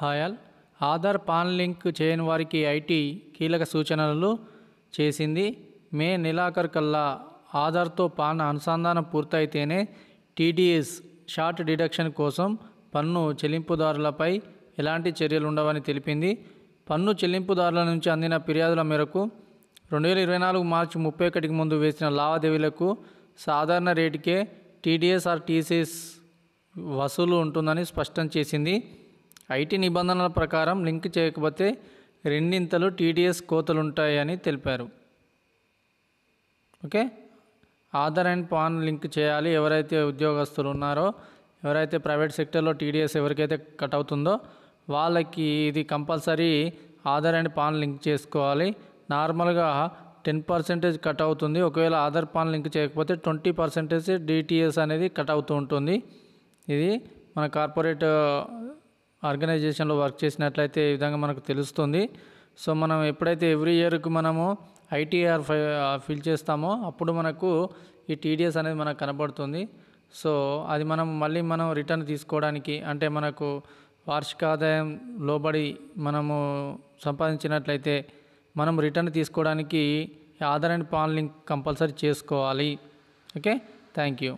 Hi all. Aadhaar pan link చేయని వారికి IT కీలక సూచనలు చేసింది. మే నెలాఖరుకల్లా ఆధార్తో పాన్ అనుసంధానం పూర్తయితేనే టీడీఎస్ షార్ట్ డిడక్షన్ కోసం పన్ను చెల్లింపుదారులపై ఎలాంటి చర్యలు ఉండవని తెలిపింది. పన్ను చెల్లింపుదారుల నుంచి అందిన ఫిర్యాదుల మేరకు 2024 మార్చి 31కి ముందు వేసిన లావాదేవీలకు సాధారణ రేటుకే టీడీఎస్ ఆర్ టీసీఎస్ వసూలు ఉంటుందని స్పష్టం చేసింది. ఐటీ నిబంధనల ప్రకారం లింక్ చేయకపోతే రెండింతలు టీడీఎస్ కోతలుంటాయని తెలిపారు. Okay, Aadhaar and PAN link చేయాలి. ఎవరైతే ఉద్యోగస్తులు ఉన్నారో, ఎవరైతే ప్రైవేట్ సెక్టర్లో టీడీఎస్ ఎవరికైతే కట్ అవుతుందో వాళ్ళకి ఇది compulsory Aadhaar and PAN link చేసుకోవాలి. నార్మల్గా 10% కట్ అవుతుంది. ఒకవేళ ఆధార్ పాన్ లింక్ చేయకపోతే 20% డిటిఎస్ అనేది కట్ అవుతూ ఉంటుంది. ఇది మన కార్పొరేట్ ఆర్గనైజేషన్లో వర్క్ చేసినట్లయితే ఈ విధంగా మనకు తెలుస్తుంది. సో మనం ఎప్పుడైతే ఎవ్రీ ఇయర్కి మనము ఐటీఆర్ ఫిల్ చేస్తామో అప్పుడు మనకు ఈ టీడీఎస్ అనేది మనకు కనబడుతుంది. సో అది మనం రిటర్న్ తీసుకోవడానికి, అంటే మనకు వార్షిక ఆదాయం లోబడి మనము సంపాదించినట్లయితే మనం రిటర్న్ తీసుకోవడానికి Aadhaar and PAN link compulsory చేసుకోవాలి. Okay, thank you.